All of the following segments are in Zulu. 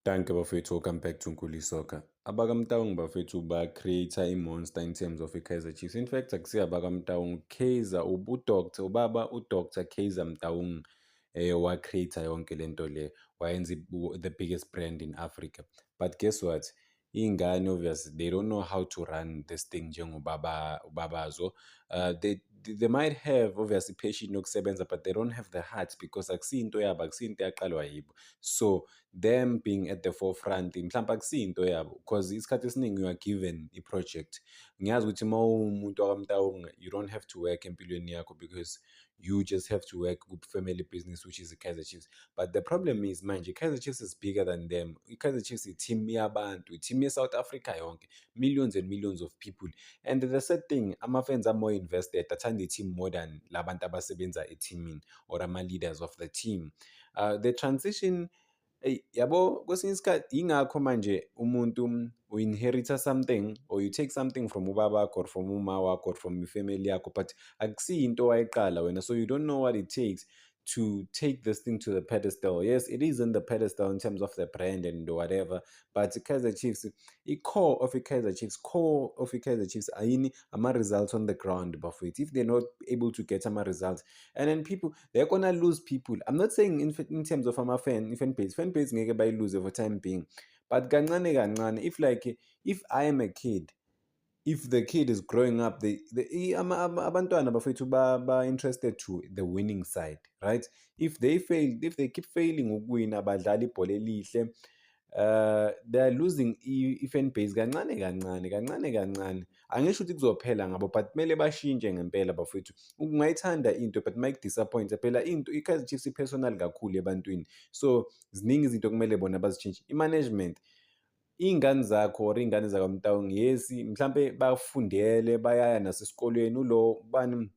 Danke bafethu, welcome back to Nkuli Soccer. AbakaMtaung bafethu ba-create-a i-monster in terms of i-Kaizer Chiefs. In fact, akusiyo abakaMtaung, Kaizer, ubaba uDr Kaizer Motaung wa-create-a yonke le nto le, wayenza the biggest brand in Africa. But guess what? Iy'ngane obviously, they don't know how to run this thing ubabazo. They might have obviously passion yokusebenza, but they don't have the heart because akusiyo into yabo, akusiyo into yaqalwa yibo. So them being at the forefront mhlawumbe akusiyo into yabo because isikhathi esiningi you are given i-project. Ngiyazi ukuthi uma uwumuntu wakamTaung, you don't have to work empilweni yakho because you just have to work ku-family business, which is i-Kaizer Chiefs. But the problem is manje i-Kaizer Chiefs is bigger than them. I-Kaizer Chiefs i-team yabantu, i-team ye-South Africa yonke, millions and millions of people. And the sad thing, ama-fans are more invested, athanda i-team more than labantu abasebenza e-teamini or ama-leaders of the team. The transition yabo kwesinye isikhathi yingakho manje umuntu u-inherit-a something or you take something from ubaba wakho or from uma wakho or from ifamily yakho, but akusiyo into owayiqala wena, so you don't know what it takes to take this thing to the pedestal. Yes, it is in the pedestal in terms of the brand and whatever, but Kaizer Chiefs, core of Kaizer Chiefs ayini ama-results on the ground bafowethu. If they're not able to get ama-results, and then people, they're gonna lose people. I'm not saying in terms of fan base ngeke bayiluze for time being, but kancane kancane, if I am a kid, if the kid is growing up, abantwana bafethu ba interested to the winning side, right? If they keep failing ukuwina, badlala ibhola elihle, they are losing i-fan base kancane. Angisho ukuthi kuzophela ngabo, but kumele bashintshe ngempela bafethu. Ungayithanda into but mayikudisappoint-a, phela into i-Kaizer Chiefs i-personal kakhulu ebantwini, so ziningi izinto kumele bona bazitshintshe. I-management, iy'ngane zakho or iy'ngane zakwamTaung, yes, mhlampe bafundele, bayaya nasesikolweni. Bani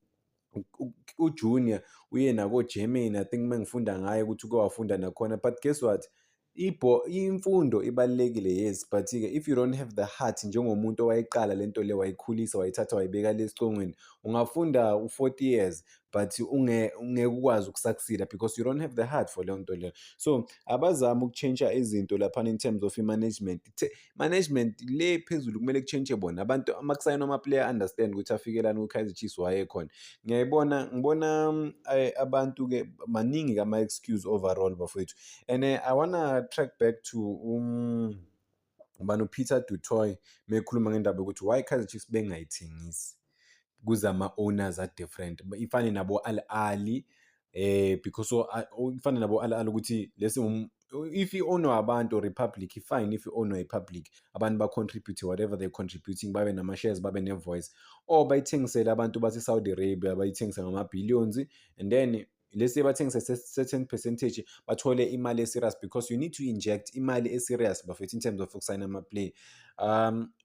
uJunior uye nako-Germany, I think uma ngifunda ngaye ukuthi uke wafunda nakhona, but guess what? Imfundo ibalulekile, yes, but-ke if you don't have the heart njengomuntu owayiqala le nto le, wayikhulisa, wayithatha, wayibeka le esicongweni, ungafunda u-40 years but ungeke ukwazi uku-succeed-a because you don't have the heart for leyo nto leyo. So abazame uku-change-a izinto laphana in terms of i-management. Management le phezulu kumele ku-change-e bona abantu, uma kusayinwa ama-player understand ukuthi afikelani ku-Kaizer Chiefs wayekhona. Ngibona abantu-ke maningi ama-excuse overall bafowethu. And I wanna track back to Peter Du Toit mekhuluma ngendaba yokuthi why i-Kaizer Chiefs bengayithengisi kuze ama-owners are-different. Ifane nabo Al Ahly, because ifane nabo Al Ahly ukuthi if i-ownwa abantu or republic, fine. If i-ownwa i-public, abantu ba-contribute whatever they're contributing, babe nama-shares, babe ne-voice, or bayithengisele abantu base-Saudi Arabia, bayithengise ngama-billions, and then let's say bathengise certain percentage, bathole imali e-serious, because you need to inject imali e-serious bafethu in terms of ukusayina ama-play.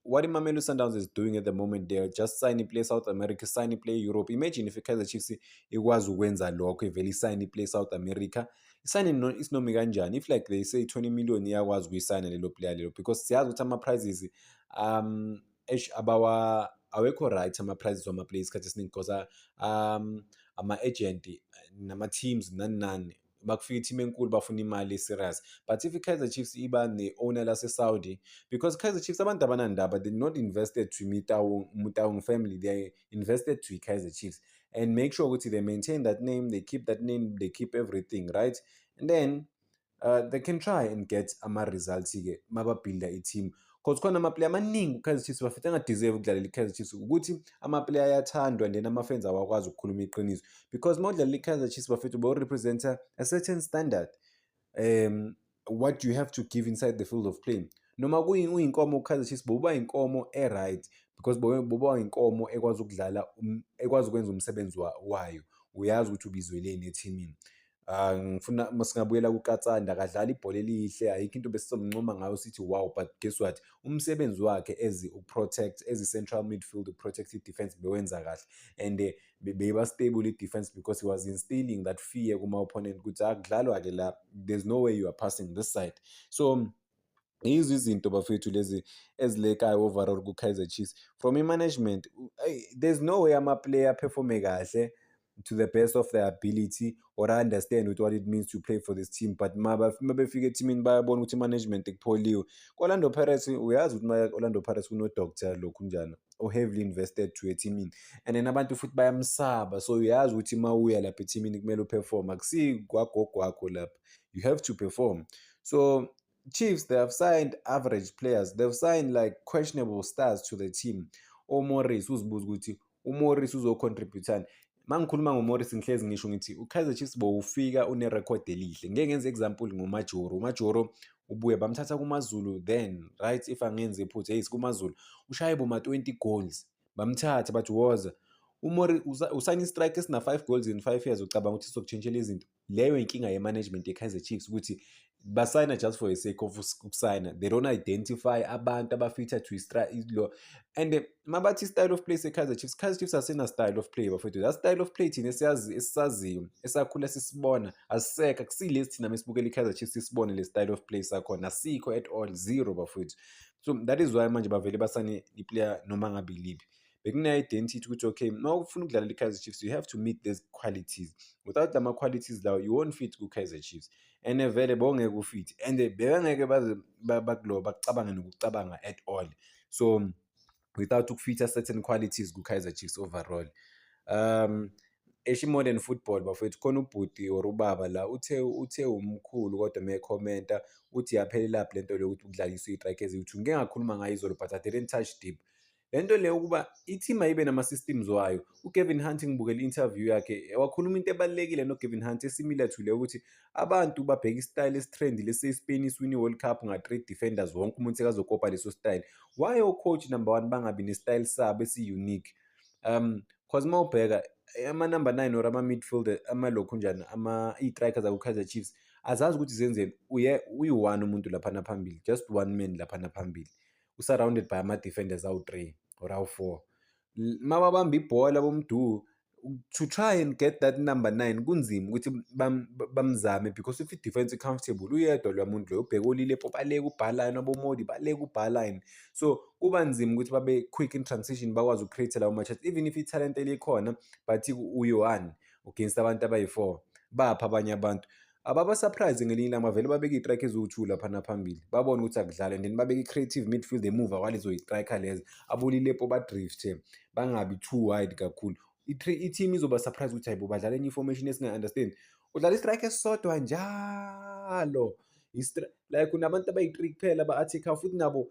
What iMamelodi Sundowns is doing at the moment, they are just signing play South America, signing play Europe. Imagine if i-Kaizer Chiefs ikwazi ukwenza lokho, ivele isayine play South America, isayine isinome kanjani. If like they say 20 million iyakwazi ukuyisayina lelo player lelo, because siyazi ukuthi ama-prizes awekho right ama-prizes wama-play isikhathi esiningi, because ama-agent nama-teams nani bakufika i-team enkulu bafuna imali e-serious. But if i-Kaizer Chiefs iba ne-owner lase-Saudi, because Kaizer Chiefs abantu abanandaba, they're not invested to Motaung family, they invested to i-Kaizer Chiefs, and make sure ukuthi they maintain that name, they keep that name, they keep everything, right? And then they can try and get ama-results-ke mababhilda i-team, because khona ama-player amaningi u-Kaizer Chiefs bafethu angadeserve ukudlalela i-Kaizer Chiefs, ukuthi ama-player ayathandwa and then ama-fans awakwazi ukukhuluma iqiniso, because uma udlalela i-Kaizer Chiefs bafethu bo-represent-a a certain standard, what you have to give inside the field of play. Noma uyinkomo u-Kaizer Chiefs boba inkomo e-right, because boba inkomo ekwazi ukudlala, ekwazi ukwenza umsebenzi wayo, uyazi ukuthi ubizweleni ethimini. Ngifuna masingabuyela kuKatsanda, akadlala ibhola elihle, ayikho into besizomncoma ngayo sithi wow, but guess what, umsebenzi wakhe as uku-protect, as i-central midfield, uku-protect i-defense bewenza kahle, and beba stable i-defense, because he was instilling that fear kuma-opponent ukuthi akudlalwa-ke la, there's no way you are passing this side. So yizo izinto bafethu lezi ezilekayo overall ku-Kaizer Chiefs from i-management. There's no way ama-player performe kahle to the best of their ability or understand with what it means to play for this team. But mabefika etimini bayabona ukuthi management ekupholiwe. Orlando Pirates uyazi ukuthi Orlando Pirates kuno-doctor lokhu njani o-heavily invested to etimini, and then abantu futhi bayamsaba, so uyazi ukuthi uma uya lapha etimini kumele uperform, akusi kwagogwakho lapha, you have to perform. So Chiefs, they have signed average players, they've signed like questionable stars to the team. Morris uzibuza ukuthi uMorris uzocontributani. Mangikhuluma ngoMorris ngihlezi ngisho ngithi uKaizer Chiefs bowufika unerecord elihle. Ngeke ngenze example ngoMajoro. uMajoro ubuye bamthatha kumaZulu, then right, if angenze iphutha yes kumaZulu ushaye boma 20 goals, bamthatha bathi woza uMorris usayina istrike esina 5 goals in 5 years, ucabanga ukuthi sokuchintshela izinto. Leyo inkinga ye-management ye-Kaizer Chiefs ukuthi basayina just for the sake of ukusayina, they don't identify abantu abafitha to lo. And mabathi style of play se-Kaizer Chiefs asina style of play bafethu. That style of play thina esisaziyo esakhula sisibona asisekho, akusilesi thina mesibukela i-Kaizer Chiefs sisibone le style of play sakhona, asikho at all, zero bafethu. So that is why manje bavele basane i-player noma ngabe iliphi. Bekune-identity ukuthi okay, uma ufuna ukudlalela i-Kaizer Chiefs you have to meet these qualities. Without lama qualities lawo you won't fit ku-Kaizer Chiefs, and vele bowungeke ufit, and bengeke baze bacabange nokucabanga at all. So without ukufitha certain qualities ku-Kaizer Chiefs overall. Modern football bafethu khona ubhuti or ubaba la uthe umkhulu kodwa mekhomenta uthi yaphelelaphi lento leyo ukuthi ukudlaliswa i-strike eziyi-2. Ngike ngakhuluma ngayo izolo but I didn't touch deep. Lento leyo ukuba i-team ayibe nama-systems wayo. uGavin Hunt ngibukela i-interview yakhe wakhuluma into ebalulekile noGavin Hunt esimilar to leyo ukuthi abantu babheka i-style esitrendi lese-Spain iswini i-World Cup nga-3 defenders, wonke umuntu sekazokopa leso style. Why coach number 1 bangabi ne-style sabo esi-unique? Cause uma ubheka ama-number 9 or ama-midfielder amalokhu njani i-strikers aku-Kaizer Chiefs azazi ukuthi zenzeni. Uyi-one umuntu laphana phambili, just one man laphana phambili, surrounded by ama-defenders awu-3 or awu-4. Mababamba ibhola bomdu to try and get that number 9 kunzima ukuthi bamzame, because if i-defense comfortable uyedwa lo muntu loyo, ubheka oLilepo baleka uBharline, aboModi baleka uBharline, so kuba nzima ukuthi babe quick in transition bakwazi uku-create lawo matches, even if i-talent elikhona but uyi-one against abantu abayi-4 bapha abanye abantu. Ababa-surprise ngelinye ilanga bavele babeke i-strike eziwu-2 laphana phambili, babone ukuthi akudlala, and then babeke i-creative midfield emove kwalezo yi-striker lezo, aboLilepo badrifthe bangabi too wide kakhulu. I-team izoba surprise ukuthi hayibo badlala enye i-formation esingayi-understand. Udlala i-strike esisodwa njalo like unabantu abayi-3 kuphela aba-article futhi nabo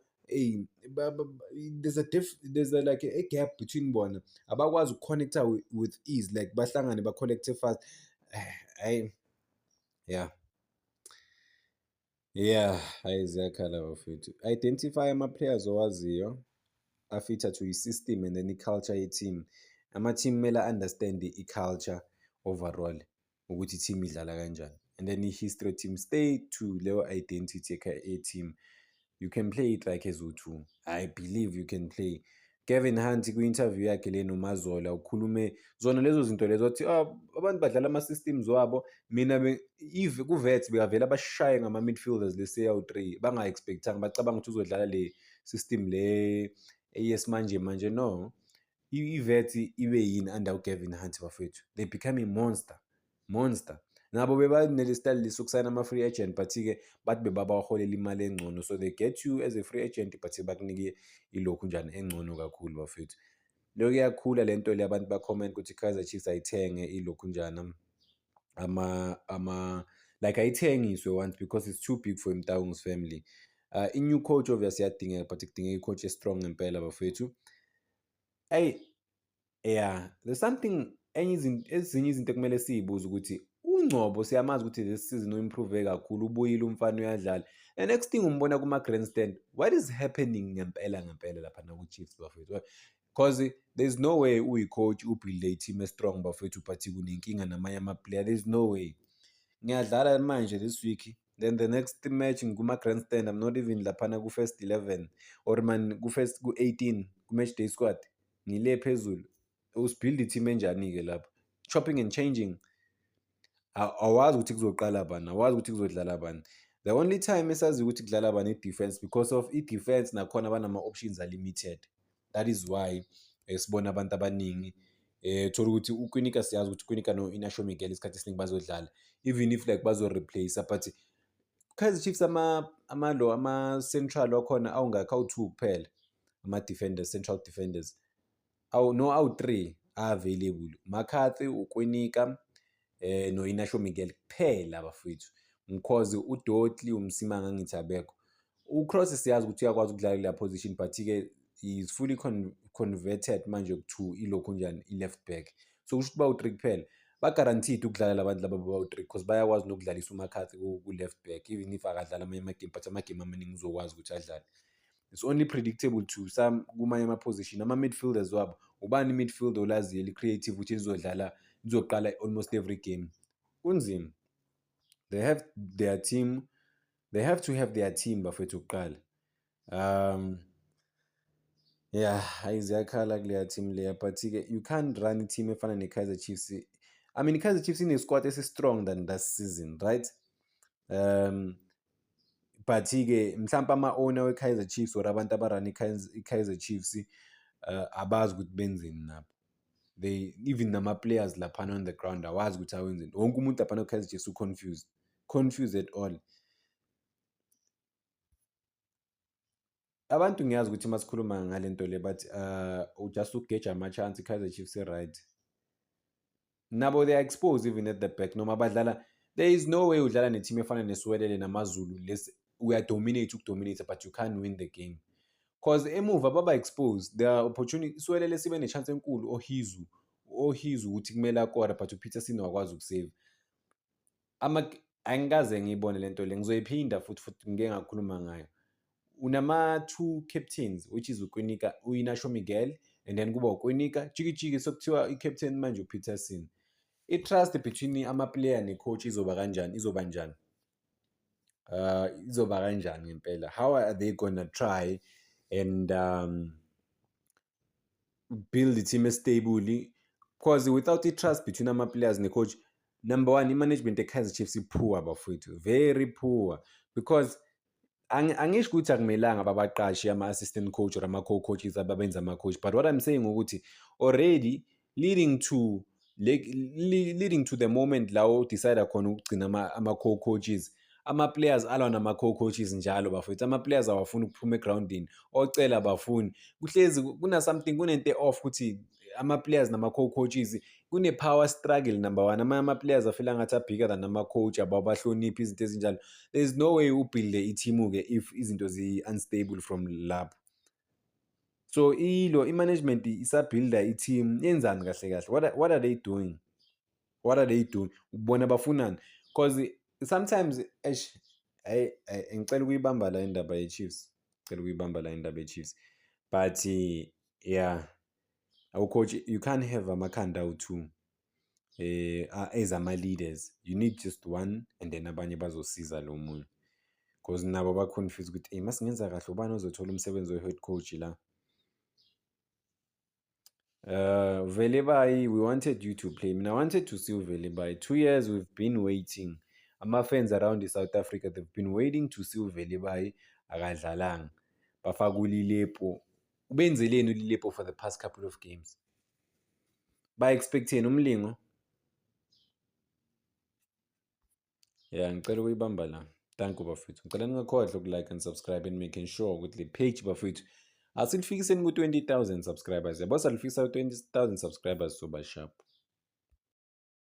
there's like a gap between bona, abakwazi uku-connecta with ease, like bahlangane ba-connecte fast. Hayi ziyakhala bafethu. Identify ama-players owaziyo afitha to i-system and then i-culture ye-team. Ama-team kumele understand i-culture overall ukuthi i-team idlala kanjani, and then i-history team stay to leyo identity ye-team. You can play it like eziwu-2. I believe you can play. Gavin Hunt kwi-interview yakhe le noMazola ukhulume zona lezo zinto lezo wathi abantu badlala ama-systems wabo. Mina ku-Wits bekavele abashaye ngama-midfielders lesiyawu-3 banga-expectanga, bacabanga ukuthi uzodlala le system le eyesimanje manje. No, i-Wits ibe yini under uGavin Hunt bafethu, they become a monster. Nabo bebanele style lesokusayina ama-free agent but-ke bathi bebabaholela imali engcono, so they get you as a free agent but bakunike ilokhu njani engcono kakhulu bafethu. Leyo kuyakhula lento le, abantu ba-comment ukuthi i-Kaizer Chiefs ayithenge ilokhu njana like ayithengiswe once because it's too big for Mtaung's family. I-new coach obviously iyadingeka but kudingeka i-coach e-strong ngempela bafethu. There's something ezinye izinto ekumele siyibuze ukuthi uNgcobo siyamazi ukuthi this season u-improve kakhulu, ubuyile umfana uyadlala. The next thing umbona kuma-grandstand, what is happening ngempela lapha ku-Chiefs bafethu? Because there's no way uyi-coach ubuild-e i-team e-strong bafethu but kunenkinga namanye ama-player, there's no way. Ngiyadlala manje this week, then the next match ngikuma-grandstand, I'm not even laphana ku-first 11 or ku-18 ku-match day squad, ngile phezulu. Usibuild i-team enjani-ke lapho? Chopping and changing. Awazi ukuthi kuzoqala bani, awazi ukuthi kuzodlala bani. The only time esazi ukuthi kudlala bani i-defense, because of i-defense nakhona banama-options are limited. That is why sibona abantu abaningi thola ukuthi uKwinika siyazi ukuthi uKwinika no-Inacio Miguel isikhathi esiningi bazodlala, even if like bazo-replace-a, but Kaizer Chiefs ama-central wakhona awungakhi, awu-2 kuphela ama-defenders, central defenders, awu-3 a-available, McCarthy, uKwinika no-Inacio Miguel kuphela bafowethu, because uDotley, uMsimanga ngithi abekho. UCross siyazi ukuthi uyakwazi ukudlala kula position, but-ke is fully converted manje to ilokhu njani i-left back, so kusho ukuthi bawu-3 kuphela, ba-guaranteed ukudlala labantu laba bawu-3 because bayakwazi nokudlalisa uMcCarthy ku-left back, even if akadlala amanye amagame, but amagame amaningi uzokwazi ukuthi adlale. It's only predictable to some kumanye ama-position. Ama-midfielders wabo, ubani i-midfielder olaziyo eli-creative ukuthi lizoqala almost every game? Kunzima. They have to have their team bafethu kuqala. Hayi ziyakhala kuleya team leya, but-ke you can't run i-team efana ne-Kaizer Chiefs. I mean, i-Kaizer Chiefs ine-squad esi-strong than last season, right? But-ke mhlawumpe ama-owner we-Kaizer Chiefs or abantu abarana i-Kaizer Chiefs abazi ukuthi benzeni nabo. Even nama-players laphana on the ground awazi ukuthi awenzeni. Wonke umuntu laphana ku-Kaizer Chiefs confused at all. Abantu ngiyazi ukuthi masikhuluma ngale nto le, but just ukugeja ama-chance i-Kaizer Chiefs right. Nabo they are exposed even at the back, noma badlala, there is no way udlala ne-team efana neSwelele namaZulu, ukudominate, but you can't win the game. Because emuva baba-exposed, there are opportunity, iSwelele sibe ne-chance enkulu, Ohizu ukuthi kumele akora, but uPeterson wakwazi ukusave. Angikaze ngiyibone le nto le, ngizoyiphinda futhi ngike ngakhuluma ngayo. Unama-2 captains, which is uKwinika, u-Inacio Miguel, and then kuba uKwinika, jikijiki sokuthiwa i-captain manje uPeterson. I-trust between ama-player ne-coach izoba kanjani? Izoba kanjani ngempela? How are they gonna try and build a team stable? Because without i-trust between ama-players ne-coach, number one, i-management e-Kaizer Chiefs poor bafowethu, very poor, because angisho ukuthi akumelanga babaqashe ama-assistant coach or ama-co-coaches ababenza ama-coach, but what I'm saying ukuthi already leading to the moment la odecide khona ukugcina ama-co-coaches, ama-players alwa nama-co-coaches njalo bafowethu, ama-players awafuni ukuphuma egrawundini, ocela abafuni, kuhlezi kunento off ukuthi ama-players nama-co-coaches kune-power struggle. Number one, ama-players afela ngathi abigger than ama-coach, ababahloniphi izinto ezinjalo. There is no way ubuilde i-team-ke if izinto zi-unstable from lapho. So i-management isa-builda i-team, yenzani kahle kahle? What are they doing? Ubona bafunani? Because sometimes ngicela ukuyibamba la indaba ye-Chiefs, but coach, you can't have amakhanda awu-2 as ama-leaders. You need just one, and then abanye bazosiza lo munye, because nabo ba-confuse ukuthi masingenza kahle ubani ozothola umsebenzi we-head coach la. Velebai, we wanted you to play. I wanted to see Velebai. 2 years we've been waiting. Ama-fans around in South Africa, they've been waiting to see Velebai akadlalanga. Bafaka uLilepo. Ubenzeleni uLilepo for the past couple of games? Ba-expecteni umlingo? Ngicela ukuyibamba la. Thank you bafethu. Ngicela ningakhohlwa uku-like and subscribe and making sure ukuthi le page bafethu asilifikiseni ku-20,000 subscribers. Yabo salifikisa ku-20,000 subscribers soba sharp.